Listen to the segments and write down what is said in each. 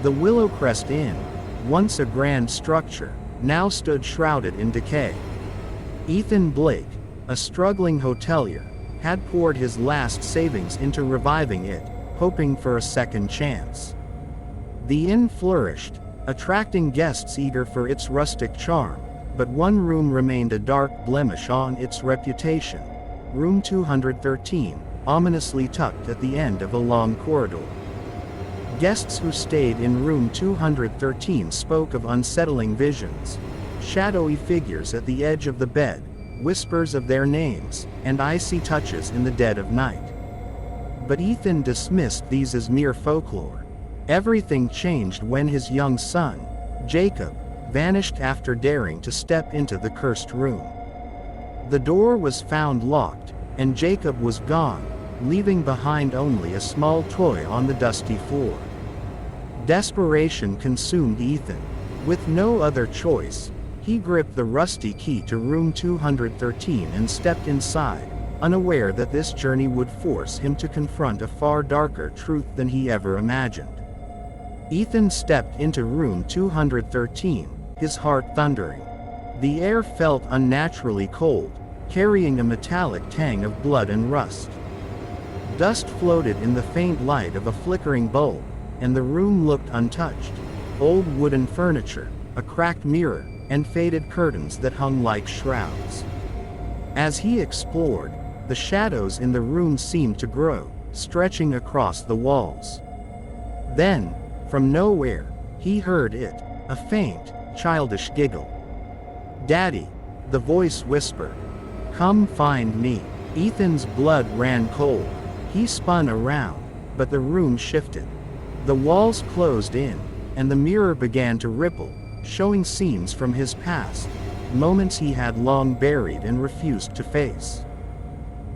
The Willowcrest Inn, once a grand structure, now stood shrouded in decay. Ethan Blake, a struggling hotelier, had poured his last savings into reviving it, hoping for a second chance. The inn flourished, attracting guests eager for its rustic charm, but one room remained a dark blemish on its reputation. Room 213, ominously tucked at the end of a long corridor. Guests who stayed in room 213 spoke of unsettling visions, shadowy figures at the edge of the bed, whispers of their names, and icy touches in the dead of night. But Ethan dismissed these as mere folklore. Everything changed when his young son, Jacob, vanished after daring to step into the cursed room. The door was found locked, and Jacob was gone, leaving behind only a small toy on the dusty floor. Desperation consumed Ethan. With no other choice, he gripped the rusty key to room 213 and stepped inside, unaware that this journey would force him to confront a far darker truth than he ever imagined. Ethan stepped into room 213, his heart thundering. The air felt unnaturally cold, carrying a metallic tang of blood and rust. Dust floated in the faint light of a flickering bulb, and the room looked untouched. Old wooden furniture, a cracked mirror, and faded curtains that hung like shrouds. As he explored, the shadows in the room seemed to grow, stretching across the walls. Then, from nowhere, he heard it, a faint, childish giggle. "Daddy," the voice whispered. "Come find me." Ethan's blood ran cold. He spun around, but the room shifted. The walls closed in, and the mirror began to ripple, showing scenes from his past, moments he had long buried and refused to face.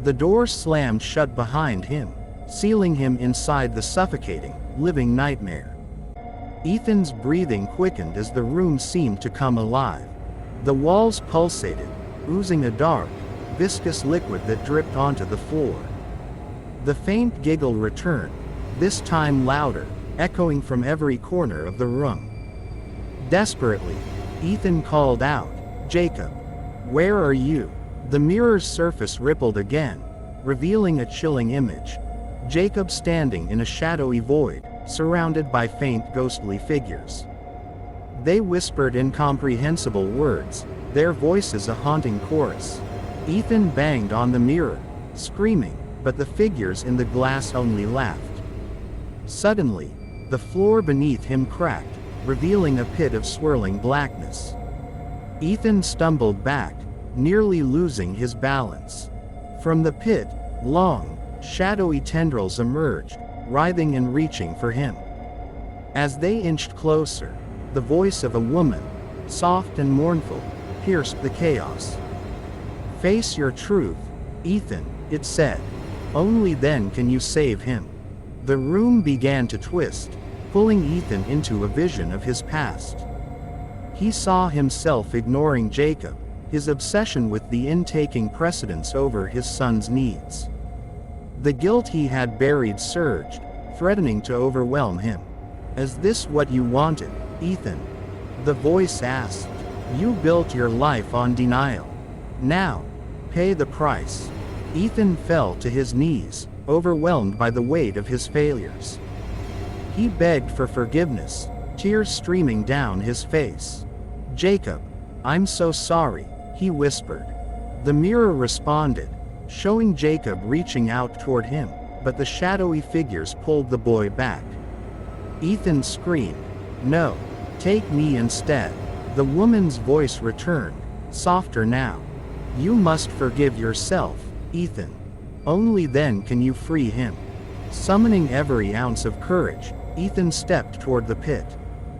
The door slammed shut behind him, sealing him inside the suffocating, living nightmare. Ethan's breathing quickened as the room seemed to come alive. The walls pulsated, oozing a dark, viscous liquid that dripped onto the floor. The faint giggle returned, this time louder, echoing from every corner of the room. Desperately, Ethan called out, "Jacob, where are you?" The mirror's surface rippled again, revealing a chilling image. Jacob standing in a shadowy void, surrounded by faint ghostly figures. They whispered incomprehensible words, their voices a haunting chorus. Ethan banged on the mirror, screaming, but the figures in the glass only laughed. Suddenly, the floor beneath him cracked, revealing a pit of swirling blackness. Ethan stumbled back, nearly losing his balance. From the pit, long, shadowy tendrils emerged, writhing and reaching for him. As they inched closer, the voice of a woman, soft and mournful, pierced the chaos. "Face your truth, Ethan," it said. "Only then can you save him." The room began to twist, pulling Ethan into a vision of his past. He saw himself ignoring Jacob, his obsession with the inn taking precedence over his son's needs. The guilt he had buried surged, threatening to overwhelm him. "Is this what you wanted, Ethan?" the voice asked. "You built your life on denial. Now, pay the price." Ethan fell to his knees, overwhelmed by the weight of his failures. He begged for forgiveness, tears streaming down his face. "Jacob, I'm so sorry," he whispered. The mirror responded, showing Jacob reaching out toward him, but the shadowy figures pulled the boy back. Ethan screamed, "No, take me instead." The woman's voice returned, softer now. "You must forgive yourself, Ethan. Only then can you free him." Summoning every ounce of courage, Ethan stepped toward the pit.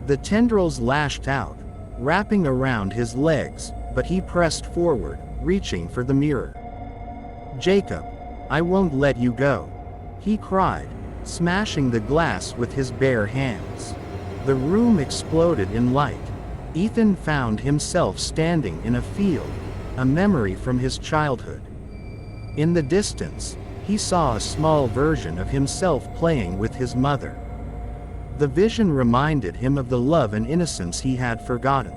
The tendrils lashed out, wrapping around his legs, but he pressed forward, reaching for the mirror. "Jacob, I won't let you go," he cried, smashing the glass with his bare hands. The room exploded in light. Ethan found himself standing in a field, a memory from his childhood. In the distance, he saw a small version of himself playing with his mother. The vision reminded him of the love and innocence he had forgotten.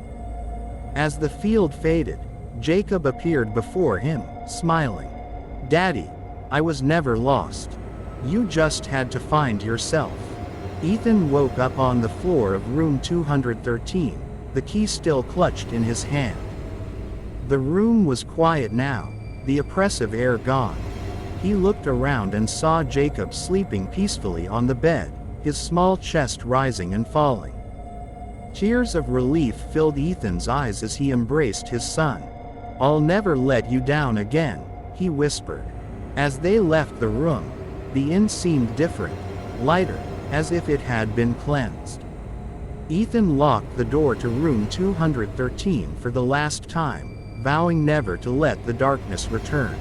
As the field faded, Jacob appeared before him, smiling. "Daddy, I was never lost. You just had to find yourself." Ethan woke up on the floor of room 213, the key still clutched in his hand. The room was quiet now, the oppressive air gone. He looked around and saw Jacob sleeping peacefully on the bed, his small chest rising and falling. Tears of relief filled Ethan's eyes as he embraced his son. "I'll never let you down again," he whispered. As they left the room, the inn seemed different, lighter, as if it had been cleansed. Ethan locked the door to room 213 for the last time, vowing never to let the darkness return.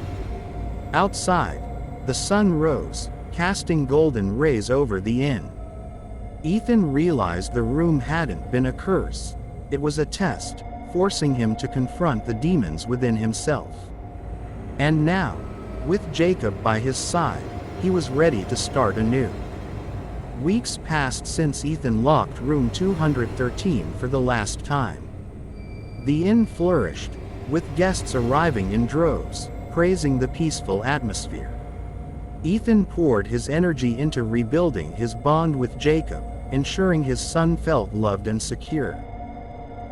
Outside, the sun rose, casting golden rays over the inn. Ethan realized the room hadn't been a curse. It was a test, forcing him to confront the demons within himself. And now, with Jacob by his side, he was ready to start anew. Weeks passed since Ethan locked room 213 for the last time. The inn flourished, with guests arriving in droves, praising the peaceful atmosphere. Ethan poured his energy into rebuilding his bond with Jacob, ensuring his son felt loved and secure.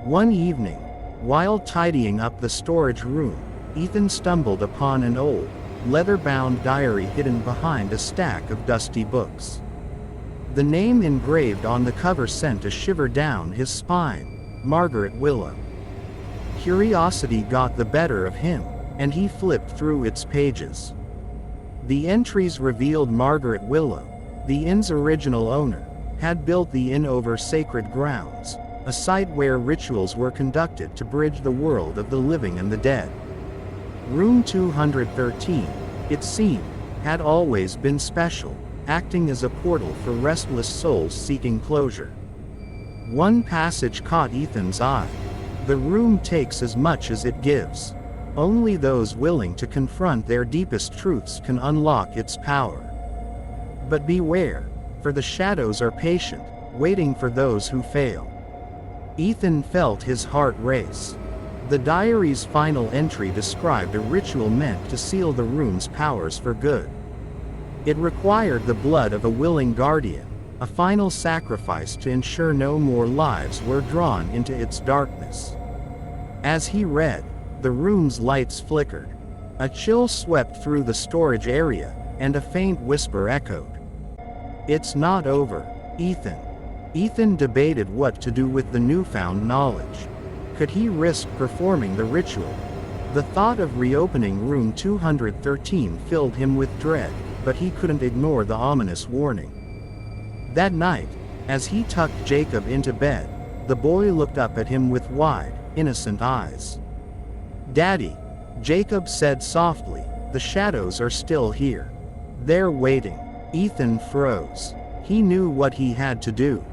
One evening, while tidying up the storage room, Ethan stumbled upon an old, leather-bound diary hidden behind a stack of dusty books. The name engraved on the cover sent a shiver down his spine: Margaret Willow. Curiosity got the better of him, and he flipped through its pages. The entries revealed Margaret Willow, the inn's original owner, had built the inn over sacred grounds, a site where rituals were conducted to bridge the world of the living and the dead. Room 213, it seemed, had always been special, acting as a portal for restless souls seeking closure. One passage caught Ethan's eye. "The room takes as much as it gives. Only those willing to confront their deepest truths can unlock its power. But beware, for the shadows are patient, waiting for those who fail." Ethan felt his heart race. The diary's final entry described a ritual meant to seal the room's powers for good. It required the blood of a willing guardian, a final sacrifice to ensure no more lives were drawn into its darkness. As he read, the room's lights flickered. A chill swept through the storage area, and a faint whisper echoed. "It's not over, Ethan." Ethan debated what to do with the newfound knowledge. Could he risk performing the ritual? The thought of reopening room 213 filled him with dread, but he couldn't ignore the ominous warning. That night, as he tucked Jacob into bed, the boy looked up at him with wide, innocent eyes. "Daddy," Jacob said softly, "the shadows are still here. They're waiting." Ethan froze. He knew what he had to do.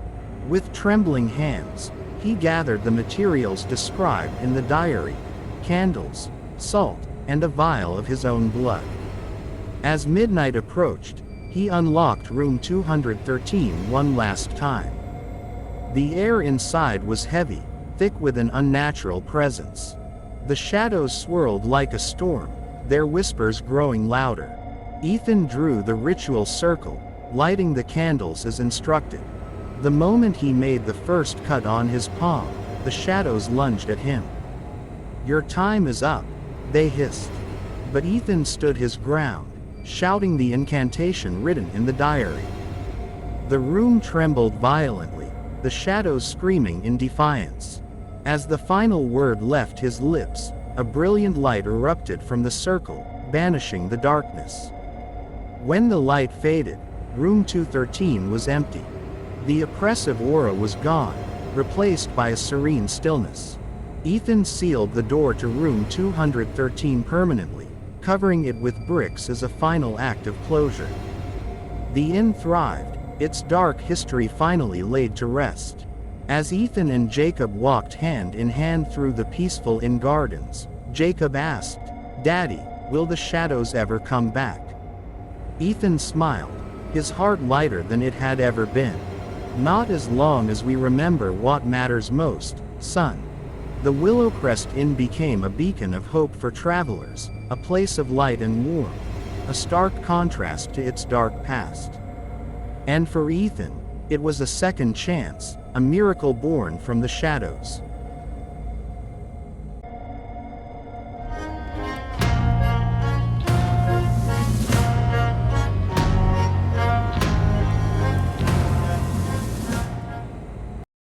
With trembling hands, he gathered the materials described in the diary: candles, salt, and a vial of his own blood. As midnight approached, he unlocked room 213 one last time. The air inside was heavy, thick with an unnatural presence. The shadows swirled like a storm, their whispers growing louder. Ethan drew the ritual circle, lighting the candles as instructed. The moment he made the first cut on his palm, the shadows lunged at him. "Your time is up," they hissed. But Ethan stood his ground, shouting the incantation written in the diary. The room trembled violently, the shadows screaming in defiance. As the final word left his lips, a brilliant light erupted from the circle, banishing the darkness. When the light faded, room 213 was empty. The oppressive aura was gone, replaced by a serene stillness. Ethan sealed the door to room 213 permanently, covering it with bricks as a final act of closure. The inn thrived, its dark history finally laid to rest. As Ethan and Jacob walked hand in hand through the peaceful inn gardens, Jacob asked, "Daddy, will the shadows ever come back?" Ethan smiled, his heart lighter than it had ever been. Not as long as we remember what matters most, son. The Willowcrest Inn became a beacon of hope for travelers, a place of light and warmth, a stark contrast to its dark past. And for Ethan, it was a second chance, a miracle born from the shadows.